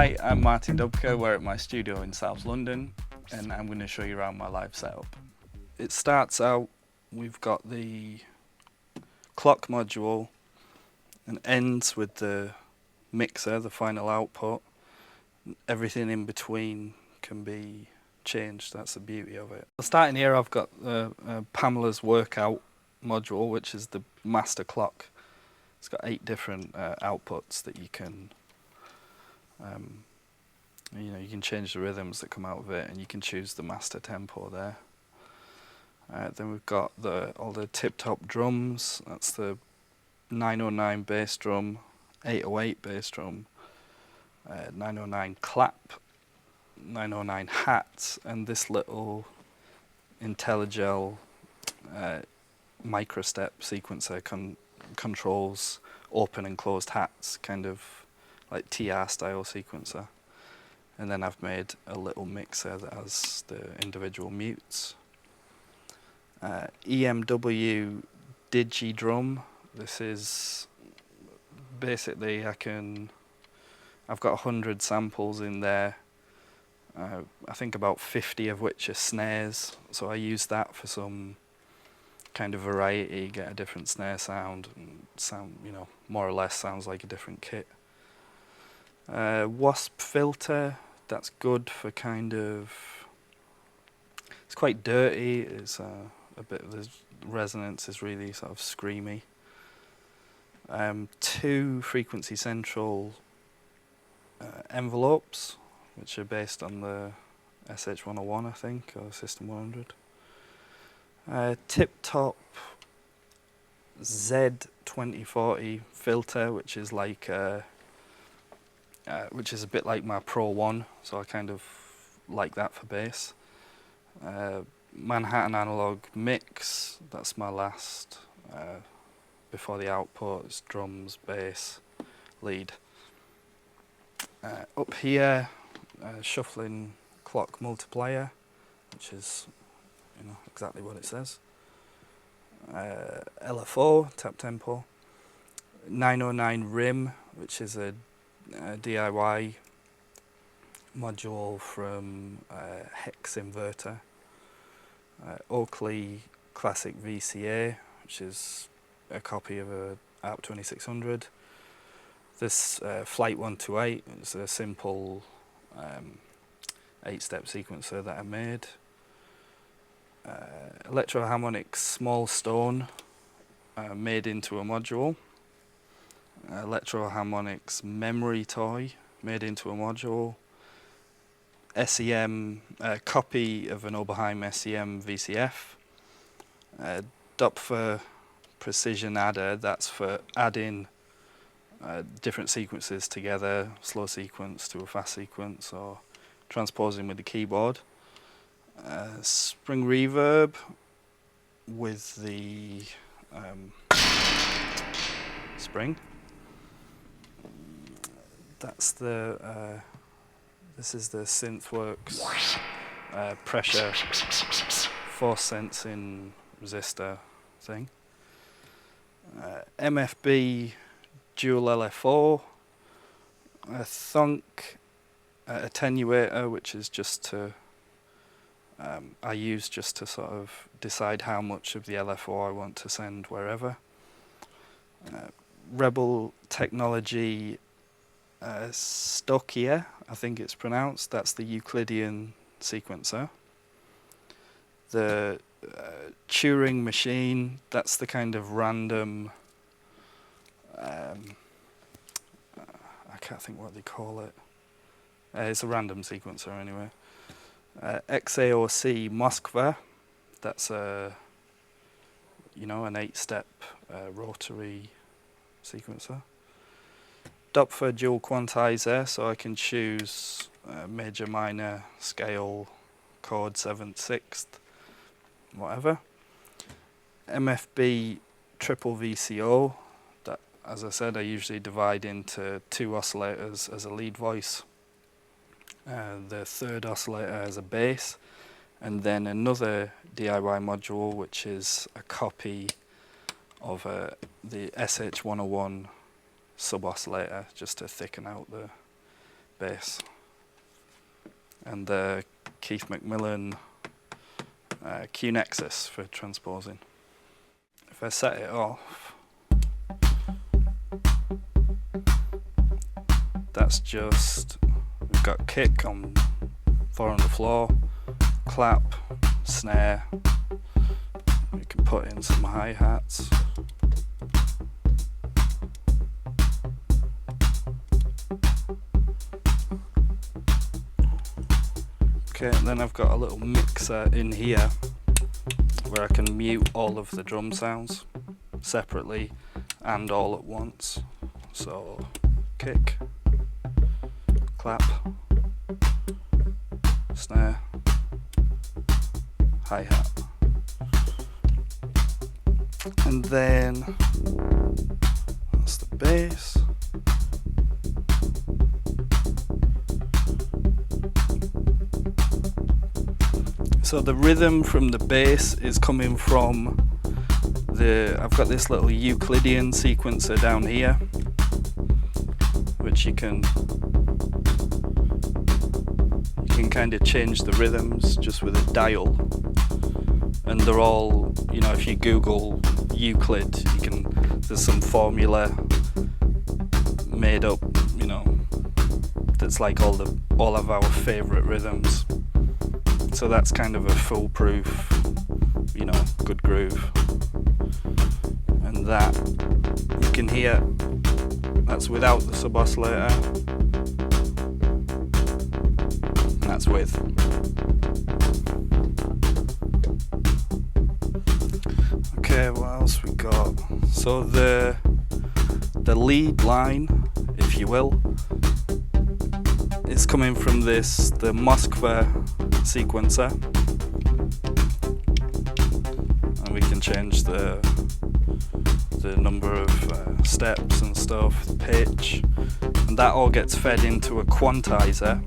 Hi, I'm Martin Dubka. We're at my studio in South London, and I'm going to show you around my live setup. It starts out, we've got the clock module, and ends with the mixer, the final output. Everything in between can be changed. That's the beauty of it. Starting here, I've got Pamela's workout module, which is the master clock. It's got 8 different outputs that you can you can change the rhythms that come out of it, and you can choose the master tempo there. Then we've got all the tip-top drums. That's the 909 bass drum, 808 bass drum, 909 clap, 909 hats, and this little IntelliGel microstep sequencer controls open and closed hats, kind of like TR style sequencer. And then I've made a little mixer that has the individual mutes. EMW Digi Drum. This is basically I've got 100 samples in there. I think about 50 of which are snares, so I use that for some kind of variety, get a different snare sound, and more or less sounds like a different kit. Wasp filter, that's good for it's quite dirty, it's a bit of the resonance is really sort of screamy. 2 Frequency Central envelopes, which are based on the SH101, I think, or System 100. Tip-top Z2040 filter, which is like which is a bit like my Pro 1, so I kind of like that for bass. Manhattan Analog Mix, that's my last, before the output, it's drums, bass, lead. Up here, shuffling clock multiplier, which is exactly what it says. LFO, tap tempo. 909 Rim, which is a DIY module from Hex Inverter. Oakley Classic VCA, which is a copy of a ARP 2600. This Flight 128 is a simple 8-step sequencer that I made. Electro-harmonics Small Stone, made into a module. Electro-harmonics Memory Toy, made into a module. SEM, copy of an Oberheim SEM VCF. Dopfer Precision Adder, that's for adding different sequences together, slow sequence to a fast sequence, or transposing with the keyboard. Spring Reverb with the spring. That's this is the Synthworks pressure force sensing resistor thing. MFB dual LFO, a thunk attenuator, which is just to I use just to sort of decide how much of the LFO I want to send wherever. Rebel Technology Stokia, I think it's pronounced, that's the Euclidean Sequencer. The Turing Machine, that's the kind of random, I can't think what they call it. It's a random sequencer anyway. XAOC Moskva, that's an 8-step rotary sequencer. Dopfer dual quantizer, so I can choose major, minor, scale, chord, 7th, 6th, whatever. MFB triple VCO, that, as I said, I usually divide into 2 oscillators as a lead voice. The 3rd oscillator as a bass, and then another DIY module, which is a copy of the SH101 sub-oscillator, just to thicken out bass, and the Keith McMillan Q Nexus for transposing. If I set it off, that's just, we've got kick on 4 on the floor, clap, snare, we can put in some hi-hats. Okay, and then I've got a little mixer in here where I can mute all of the drum sounds separately and all at once. So kick, clap, snare, hi-hat. And then that's the bass. So the rhythm from the bass is coming from I've got this little Euclidean sequencer down here, which you can kind of change the rhythms just with a dial, and they're all, you know, if you Google Euclid, there's some formula made up, you know, that's like all of our favorite rhythms. So that's kind of a foolproof, you know, good groove. And that, you can hear, that's without the sub oscillator. And that's with. Okay, what else we got? So the lead line, if you will, is coming from the Moskva sequencer, and we can change the number of steps and stuff, the pitch, and that all gets fed into a quantizer,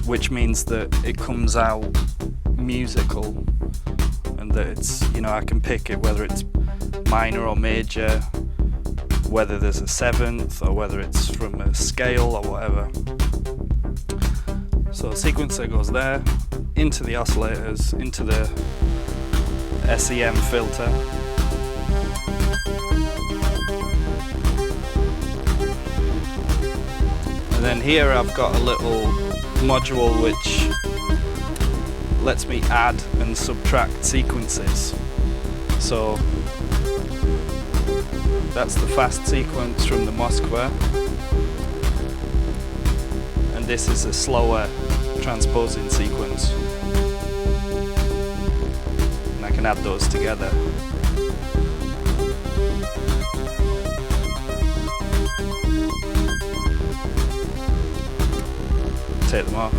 which means that it comes out musical, and that it's, you know, I can pick it whether it's minor or major, whether there's a seventh or whether it's from a scale or whatever. So the sequencer goes there, into the oscillators, into the SEM filter. And then here I've got a little module which lets me add and subtract sequences. So that's the fast sequence from the Moskva, and this is a slower transposing sequence, and I can add those together. Take them off,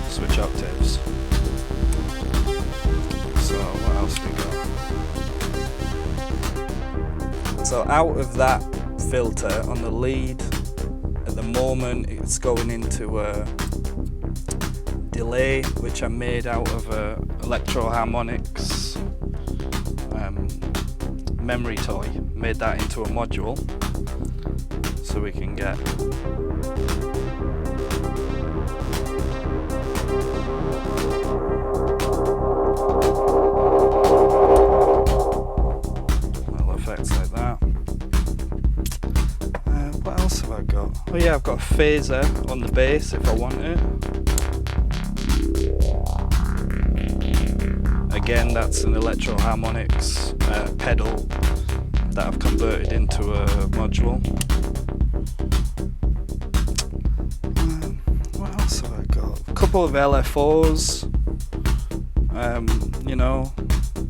switch octaves. So what else we got? So out of that filter on the lead, at the moment it's going into a delay which I made out of a Electro Harmonics memory toy. Made that into a module so we can get little effects like that. What else have I got? Oh yeah, I've got a phaser on the bass if I want it. Again, that's an Electro Harmonics pedal that I've converted into a module. What else have I got? A couple of LFOs. You know,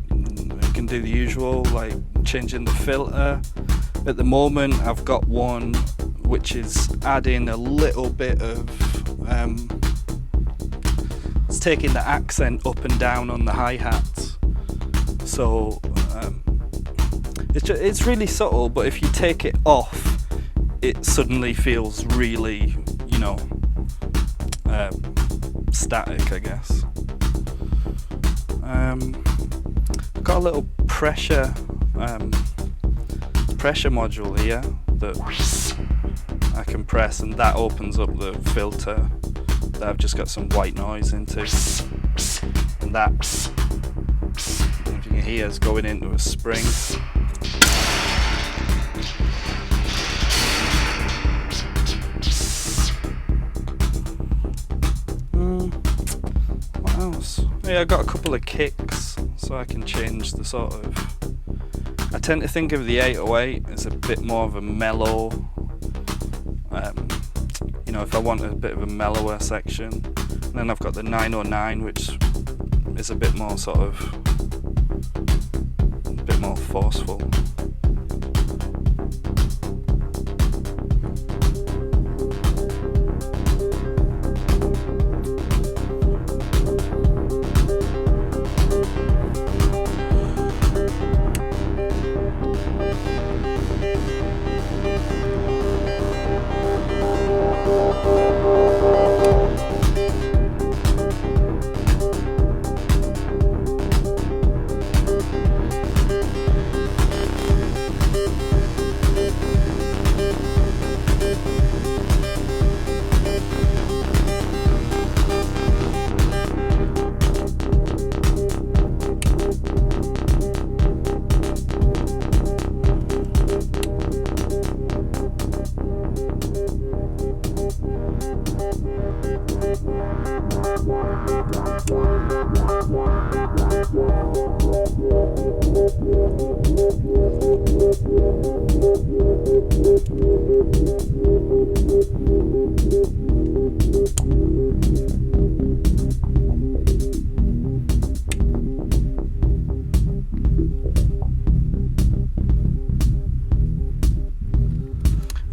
you can do the usual, like changing the filter. At the moment, I've got one which is adding a little bit of it's taking the accent up and down on the hi-hats, so it's really subtle, but if you take it off it suddenly feels really, you know, static, I guess. Got a little pressure module here that I can press, and that opens up the filter that I've just got some white noise into. And that, if you can hear, is going into a spring. What else? Yeah, I've got a couple of kicks, so I can change the sort of... I tend to think of the 808 as a bit more of a mellow, you know, if I want a bit of a mellower section. And then I've got the 909, which is a bit more sort of, a bit more forceful.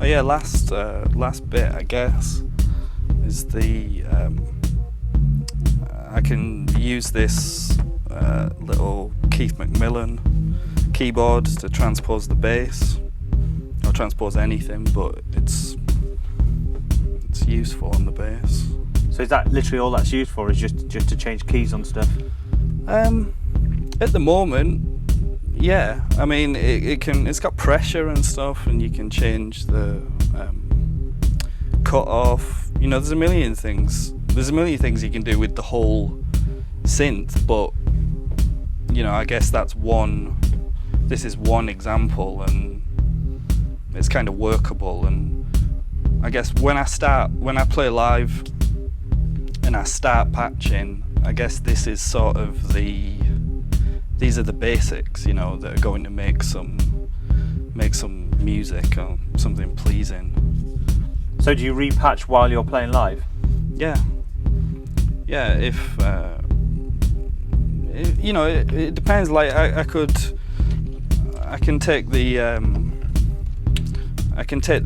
Oh yeah, last bit I guess is the I can use this little Keith McMillan keyboard to transpose the bass, or transpose anything, but it's useful on the bass. So is that literally all that's used for, is just to change keys on stuff? At the moment, yeah. I mean, it's got pressure and stuff, and you can change the cut off. You know, there's a million things. There's a million things you can do with the whole synth, but you know, I guess that's one. This is one example, and it's kind of workable. And I guess when I play live and I start patching, I guess this is sort of these are the basics, you know, that are going to make some music or something pleasing. So do you repatch while you're playing live? Yeah. If you know, it depends. Like I can take the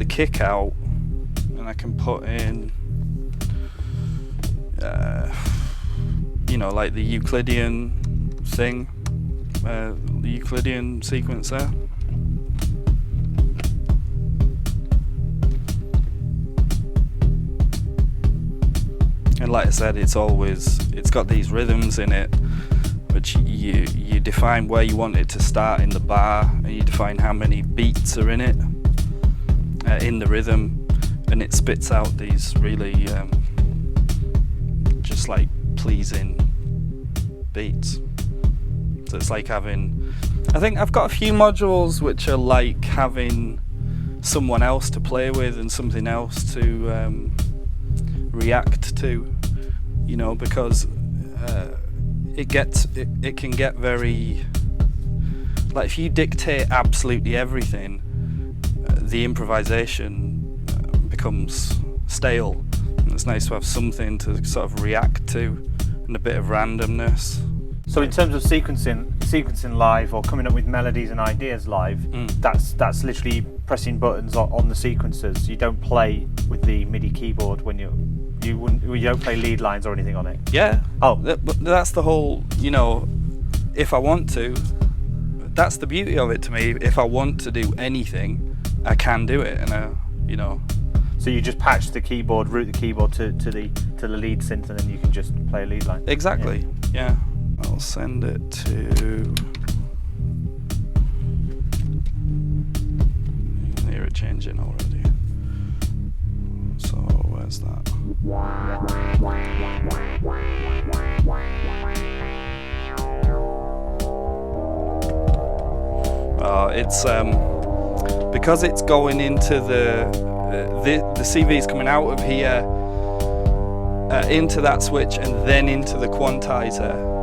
kick out, and I can put in you know, like the Euclidean thing, the Euclidean Sequencer. And like I said, it's got these rhythms in it, which you define where you want it to start in the bar, and you define how many beats are in it, in the rhythm, and it spits out these really just like pleasing beats. So it's like having, I think I've got a few modules which are like having someone else to play with and something else to react to, you know, because it can get very, like, if you dictate absolutely everything, the improvisation becomes stale. And it's nice to have something to sort of react to and a bit of randomness. So in terms of sequencing live, or coming up with melodies and ideas live, that's literally pressing buttons on the sequencers. You don't play with the MIDI keyboard when you don't play lead lines or anything on it. Yeah. Oh, but that's the whole, you know, if I want to, that's the beauty of it to me. If I want to do anything, I can do it, and you know. So you just patch the keyboard, route the keyboard to the lead synth, and then you can just play a lead line. Exactly. Yeah. I'll send it to. You can hear it changing already. Where's that? It's because it's going into the CV is coming out of here into that switch and then into the quantizer.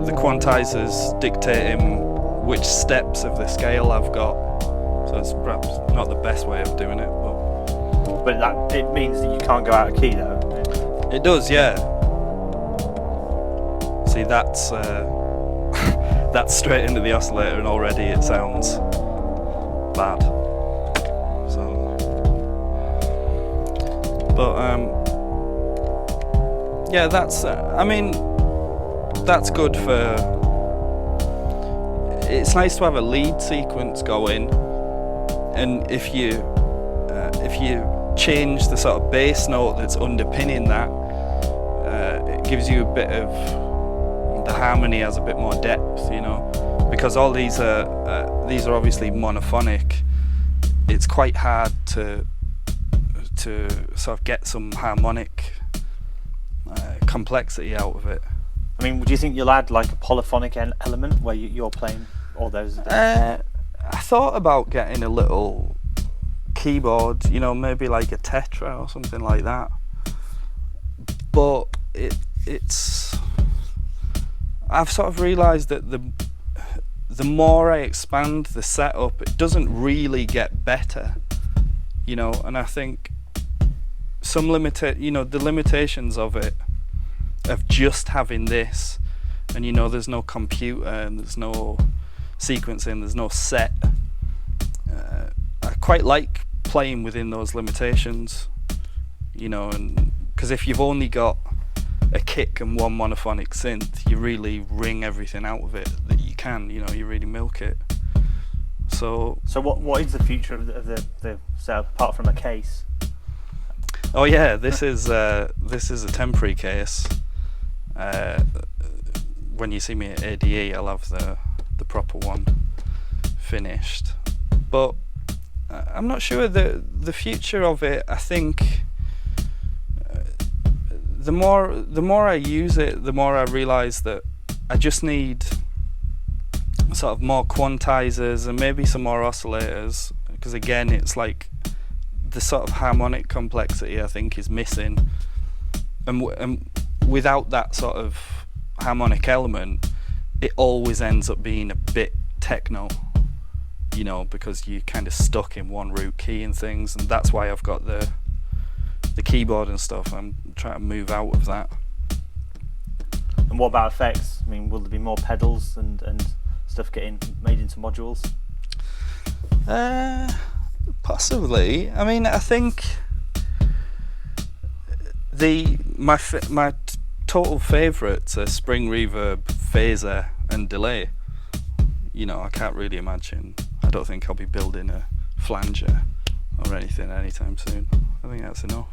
The quantizer's dictating which steps of the scale I've got, so it's perhaps not the best way of doing it, but that it means that you can't go out of key though. It does, yeah. See, that's that's straight into the oscillator, and already it sounds bad. So, but yeah, that's. I mean, that's good for. It's nice to have a lead sequence going, and if you change the sort of bass note that's underpinning that, it gives you a bit of the harmony has a bit more depth, you know, because all these are obviously monophonic. It's quite hard to sort of get some harmonic complexity out of it. I mean, do you think you'll add like a polyphonic element where you're playing all those? I thought about getting a little keyboard, you know, maybe like a Tetra or something like that. But it's. I've sort of realised that the more I expand the setup, it doesn't really get better, you know. And I think the limitations of it, of just having this, and you know, there's no computer and there's no sequencing, there's no set. I quite like playing within those limitations, you know, and because if you've only got a kick and one monophonic synth, you really wring everything out of it that you can, you know, you really milk it. So what is the future of the setup apart from a case? Oh yeah, this is a temporary case. When you see me at ADE, I'll have the proper one finished. But I'm not sure the future of it. I think the more I use it, the more I realise that I just need sort of more quantizers and maybe some more oscillators, because again, it's like the sort of harmonic complexity I think is missing, and without that sort of harmonic element, it always ends up being a bit techno, you know, because you're kind of stuck in one root key and things, and that's why I've got the keyboard and stuff. I'm trying to move out of that. And what about effects? I mean, will there be more pedals and stuff getting made into modules? Possibly. I mean, I think my total favourites are spring reverb, phaser and delay. You know, I can't really imagine. I don't think I'll be building a flanger or anything anytime soon. I think that's enough.